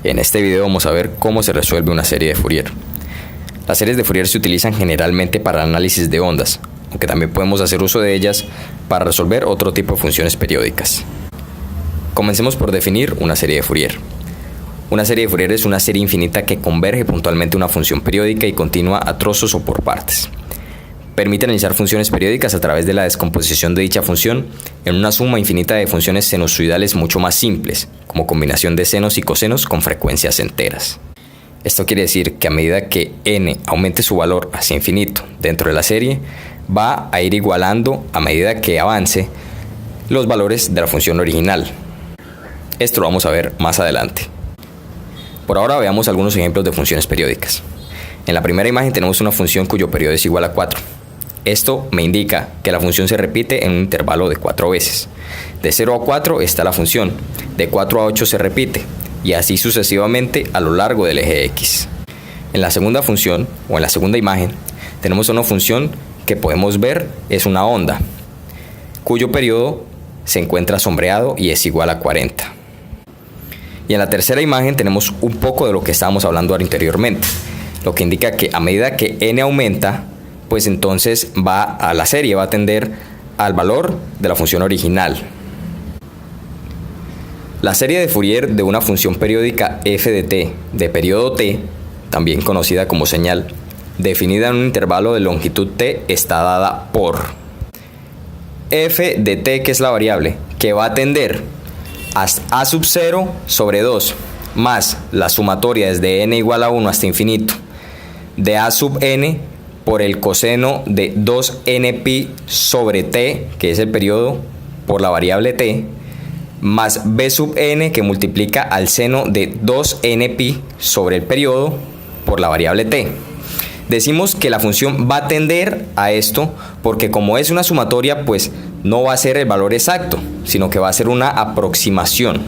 En este video vamos a ver cómo se resuelve una serie de Fourier. Las series de Fourier se utilizan generalmente para análisis de ondas, aunque también podemos hacer uso de ellas para resolver otro tipo de funciones periódicas. Comencemos por definir una serie de Fourier. Una serie de Fourier es una serie infinita que converge puntualmente una función periódica y continua a trozos o por partes. Permite analizar funciones periódicas a través de la descomposición de dicha función en una suma infinita de funciones sinusoidales mucho más simples, como combinación de senos y cosenos con frecuencias enteras. Esto quiere decir que a medida que n aumente su valor hacia infinito dentro de la serie, va a ir igualando a medida que avance los valores de la función original. Esto lo vamos a ver más adelante. Por ahora veamos algunos ejemplos de funciones periódicas. En la primera imagen tenemos una función cuyo periodo es igual a 4. Esto me indica que la función se repite en un intervalo de 4 veces. De 0 a 4 está la función, de 4 a 8 se repite, y así sucesivamente a lo largo del eje X. En la segunda función, o en la segunda imagen, tenemos una función que podemos ver es una onda, cuyo periodo se encuentra sombreado y es igual a 40. Y en la tercera imagen tenemos un poco de lo que estábamos hablando anteriormente, lo que indica que a medida que n aumenta, pues entonces la serie va a tender al valor de la función original. La serie de Fourier de una función periódica f de t de periodo t, también conocida como señal, definida en un intervalo de longitud t, está dada por f de t, que es la variable, que va a tender a a sub 0 sobre 2, más la sumatoria desde n igual a 1 hasta infinito, de a sub n por el coseno de 2nπ sobre t, que es el periodo, por la variable t, más b sub n, que multiplica al seno de 2nπ sobre el periodo por la variable t. Decimos que la función va a tender a esto porque como es una sumatoria, pues no va a ser el valor exacto, sino que va a ser una aproximación.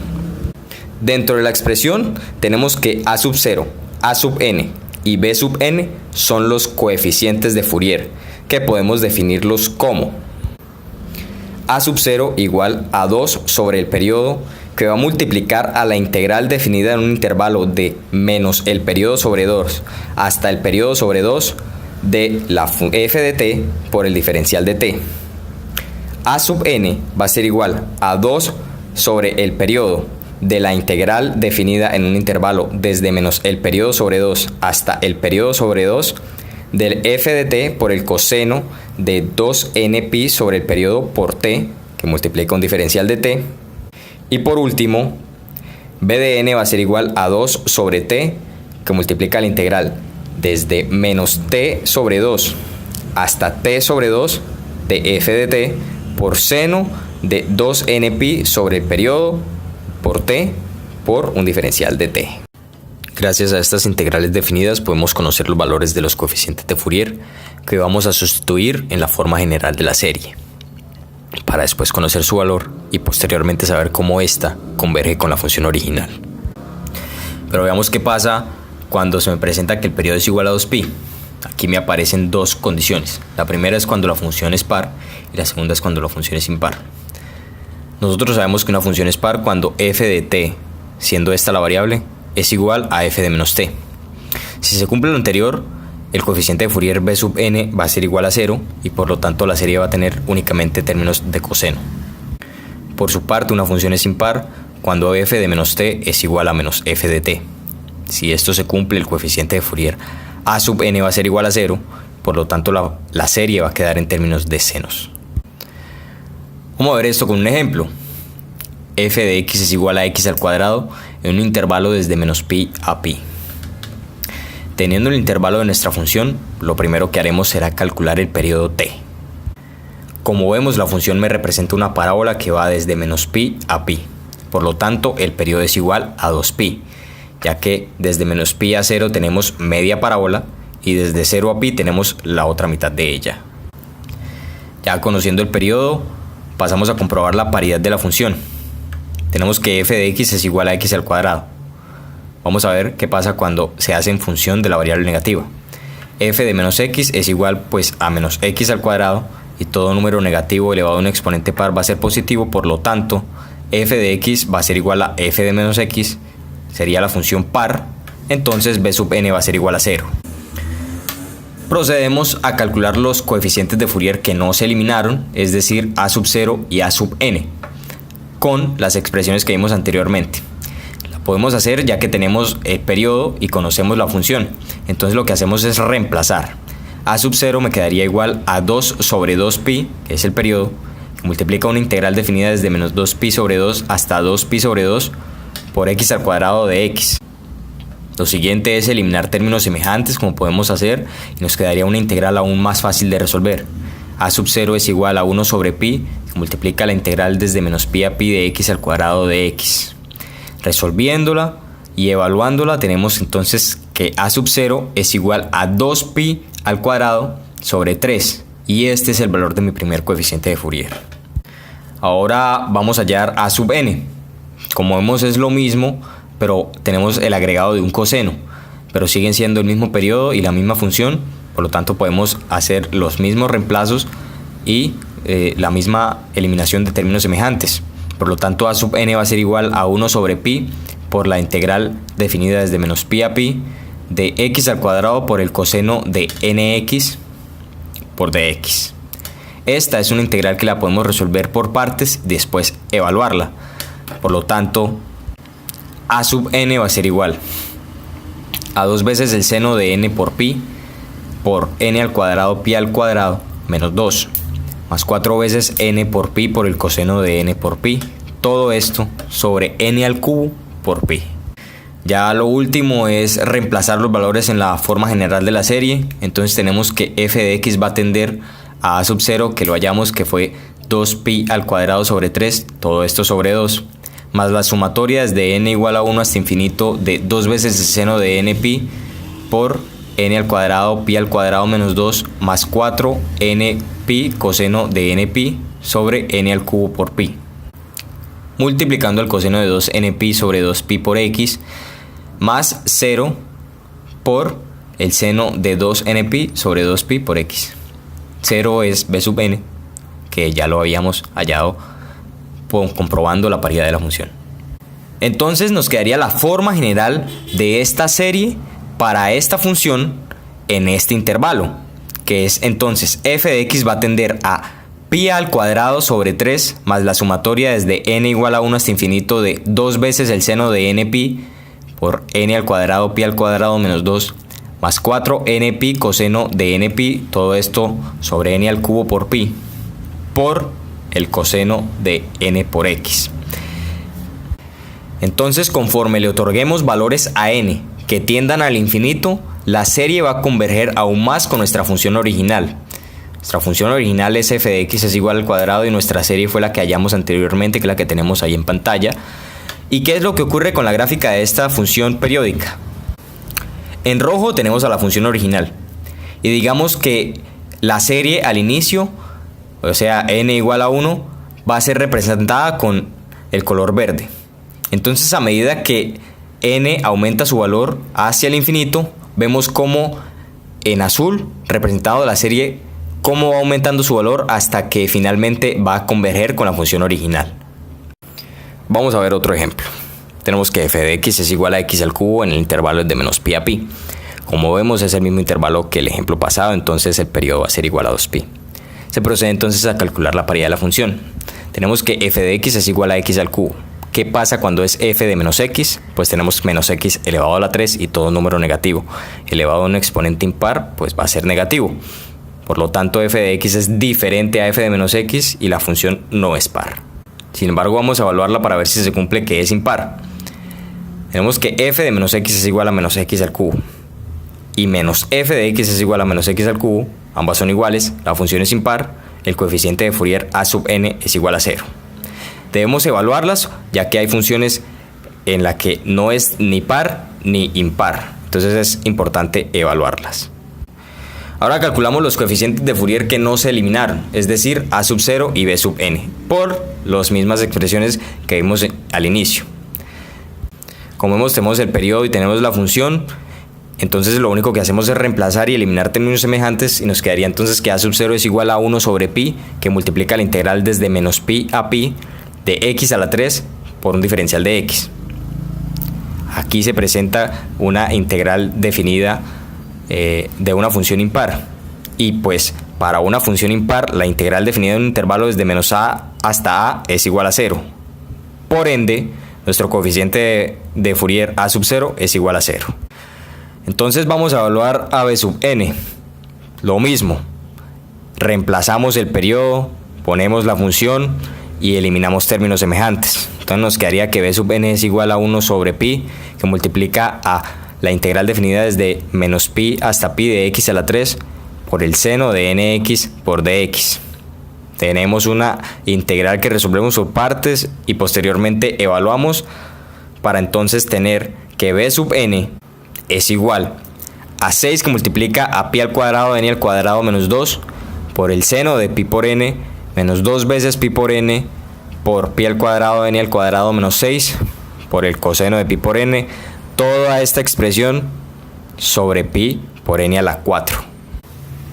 Dentro de la expresión tenemos que a sub 0, a sub n y b sub n son los coeficientes de Fourier, que podemos definirlos como a sub 0 igual a 2 sobre el periodo, que va a multiplicar a la integral definida en un intervalo de menos el periodo sobre 2 hasta el periodo sobre 2 de la f de t por el diferencial de t. A sub n va a ser igual a 2 sobre el periodo de la integral definida en un intervalo desde menos el periodo sobre 2 hasta el periodo sobre 2 del f de t por el coseno de 2nπ sobre el periodo por t, que multiplica un diferencial de t. Y por último, b de n va a ser igual a 2 sobre t, que multiplica la integral desde menos t sobre 2 hasta t sobre 2 de f de t por seno de 2nπ sobre el periodo por t por un diferencial de t. Gracias a estas integrales definidas podemos conocer los valores de los coeficientes de Fourier que vamos a sustituir en la forma general de la serie, para después conocer su valor y posteriormente saber cómo ésta converge con la función original. Pero veamos qué pasa cuando se me presenta que el periodo es igual a 2π. Aquí me aparecen dos condiciones. La primera es cuando la función es par y la segunda es cuando la función es impar. Nosotros sabemos que una función es par cuando f de t, siendo esta la variable, es igual a f de menos t. Si se cumple lo anterior, el coeficiente de Fourier b sub n va a ser igual a 0 y por lo tanto la serie va a tener únicamente términos de coseno. Por su parte, una función es impar cuando f de menos t es igual a menos f de t. Si esto se cumple, el coeficiente de Fourier a sub n va a ser igual a 0, por lo tanto la serie va a quedar en términos de senos. Vamos a ver esto con un ejemplo. F de x es igual a x al cuadrado en un intervalo desde menos pi a pi. Teniendo el intervalo de nuestra función, lo primero que haremos será calcular el periodo t. Como vemos, la función me representa una parábola que va desde menos pi a pi. Por lo tanto, el periodo es igual a 2pi, ya que desde menos pi a 0 tenemos media parábola y desde 0 a pi tenemos la otra mitad de ella. Ya conociendo el periodo, pasamos a comprobar la paridad de la función. Tenemos que f de x es igual a x al cuadrado. Vamos a ver qué pasa cuando se hace en función de la variable negativa. F de menos x es igual pues a menos x al cuadrado y todo número negativo elevado a un exponente par va a ser positivo, por lo tanto f de x va a ser igual a f de menos x sería la función par, entonces b sub n va a ser igual a 0. Procedemos a calcular los coeficientes de Fourier que no se eliminaron, es decir, a sub 0 y a sub n, con las expresiones que vimos anteriormente. La podemos hacer ya que tenemos el periodo y conocemos la función. Entonces lo que hacemos es reemplazar. A sub 0 me quedaría igual a 2 sobre 2pi, que es el periodo, que multiplica una integral definida desde menos 2pi sobre 2 hasta 2pi sobre 2 por x al cuadrado de x. Lo siguiente es eliminar términos semejantes, como podemos hacer, y nos quedaría una integral aún más fácil de resolver. A sub 0 es igual a 1 sobre pi, que multiplica la integral desde menos pi a pi de x al cuadrado de x. Resolviéndola y evaluándola, tenemos entonces que a sub 0 es igual a 2pi al cuadrado sobre 3, y este es el valor de mi primer coeficiente de Fourier. Ahora vamos a hallar a sub n. Como vemos es lo mismo, pero tenemos el agregado de un coseno, pero siguen siendo el mismo periodo y la misma función, por lo tanto podemos hacer los mismos reemplazos y la misma eliminación de términos semejantes. Por lo tanto, a sub n va a ser igual a 1 sobre pi por la integral definida desde menos pi a pi de x al cuadrado por el coseno de nx por dx. Esta es una integral que la podemos resolver por partes y después evaluarla. Por lo tanto, a sub n va a ser igual a 2 veces el seno de n por pi por n al cuadrado pi al cuadrado menos 2 más 4 veces n por pi por el coseno de n por pi, todo esto sobre n al cubo por pi. Ya lo último es reemplazar los valores en la forma general de la serie. Entonces tenemos que f de x va a tender a sub 0, que lo hallamos que fue 2pi al cuadrado sobre 3, todo esto sobre 2, más la sumatoria desde n igual a 1 hasta infinito de 2 veces el seno de n pi por n al cuadrado pi al cuadrado menos 2 más 4 n pi coseno de n pi sobre n al cubo por pi, multiplicando el coseno de 2n pi sobre 2pi por x más 0 por el seno de 2n pi sobre 2pi por x. 0 es b sub n, que ya lo habíamos hallado comprobando la paridad de la función. Entonces nos quedaría la forma general de esta serie para esta función en este intervalo, que es entonces f de x va a tender a pi al cuadrado sobre 3 más la sumatoria desde n igual a 1 hasta infinito de 2 veces el seno de n pi por n al cuadrado pi al cuadrado menos 2 más 4 n pi coseno de n pi, todo esto sobre n al cubo por pi, por el coseno de n por x. Entonces, conforme le otorguemos valores a n que tiendan al infinito, la serie va a converger aún más con nuestra función original. Nuestra función original es f de x es igual al cuadrado y nuestra serie fue la que hallamos anteriormente, que es la que tenemos ahí en pantalla. ¿Y qué es lo que ocurre con la gráfica de esta función periódica? En rojo tenemos a la función original y digamos que la serie al inicio, o sea n igual a 1, va a ser representada con el color verde. Entonces, a medida que n aumenta su valor hacia el infinito, vemos cómo en azul, representado la serie, cómo va aumentando su valor hasta que finalmente va a converger con la función original. Vamos a ver otro ejemplo. Tenemos que f de x es igual a x al cubo en el intervalo de menos pi a pi. Como vemos es el mismo intervalo que el ejemplo pasado, entonces el periodo va a ser igual a 2pi. Se procede entonces a calcular la paridad de la función. Tenemos que f de x es igual a x al cubo. ¿Qué pasa cuando es f de menos x? Pues tenemos menos x elevado a la 3 y todo número negativo elevado a un exponente impar, pues va a ser negativo. Por lo tanto, f de x es diferente a f de menos x y la función no es par. Sin embargo, vamos a evaluarla para ver si se cumple que es impar. Tenemos que f de menos x es igual a menos x al cubo y menos f de x es igual a menos x al cubo, ambas son iguales, la función es impar, el coeficiente de Fourier a sub n es igual a 0. Debemos evaluarlas ya que hay funciones en las que no es ni par ni impar, entonces es importante evaluarlas. Ahora calculamos los coeficientes de Fourier que no se eliminaron, es decir, a sub 0 y b sub n, por las mismas expresiones que vimos al inicio. Como vemos, tenemos el periodo y tenemos la función, entonces lo único que hacemos es reemplazar y eliminar términos semejantes y nos quedaría entonces que a sub 0 es igual a 1 sobre pi, que multiplica la integral desde menos pi a pi de x a la 3 por un diferencial de x. aquí se presenta una integral definida de una función impar. Y pues para una función impar, la integral definida en un intervalo desde menos a hasta a es igual a 0. Por ende, nuestro coeficiente de Fourier a sub 0 es igual a 0. Entonces vamos a evaluar a b sub n. Lo mismo, reemplazamos el periodo, ponemos la función y eliminamos términos semejantes. Entonces nos quedaría que b sub n es igual a 1 sobre pi, que multiplica a la integral definida desde menos pi hasta pi de x a la 3 por el seno de nx por dx. Tenemos una integral que resolvemos por partes y posteriormente evaluamos para entonces tener que b sub n es igual a 6 que multiplica a pi al cuadrado de n al cuadrado menos 2 por el seno de pi por n menos 2 veces pi por n por pi al cuadrado de n al cuadrado menos 6 por el coseno de pi por n, toda esta expresión sobre pi por n a la 4.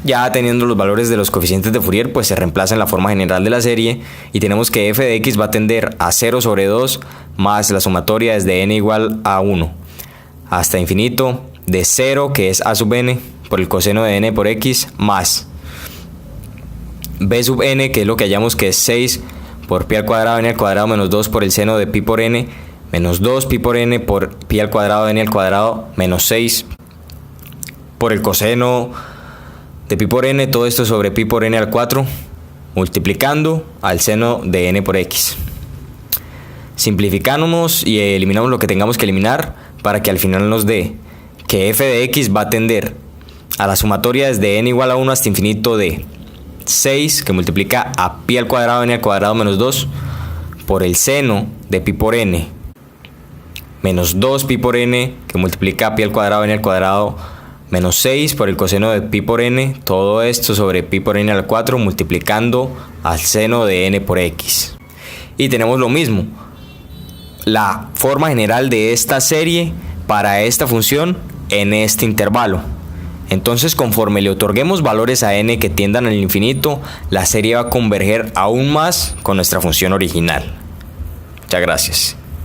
Ya teniendo los valores de los coeficientes de Fourier, pues se reemplaza en la forma general de la serie y tenemos que f de x va a tender a 0 sobre 2 más la sumatoria desde n igual a 1 hasta infinito de 0, que es a sub n, por el coseno de n por x, más b sub n, que es lo que hallamos que es 6 por pi al cuadrado de n al cuadrado menos 2 por el seno de pi por n, menos 2 pi por n por pi al cuadrado de n al cuadrado menos 6 por el coseno de pi por n, todo esto sobre pi por n al 4, multiplicando al seno de n por x. Simplificamos y eliminamos lo que tengamos que eliminar para que al final nos dé que f de x va a tender a la sumatoria desde n igual a 1 hasta infinito de 6, que multiplica a pi al cuadrado de n al cuadrado menos 2 por el seno de pi por n, menos 2 pi por n, que multiplica a pi al cuadrado de n al cuadrado menos 6 por el coseno de pi por n, todo esto sobre pi por n al 4 multiplicando al seno de n por x. Y tenemos lo mismo, la forma general de esta serie para esta función en este intervalo. Entonces, conforme le otorguemos valores a n que tiendan al infinito, la serie va a converger aún más con nuestra función original. Muchas gracias.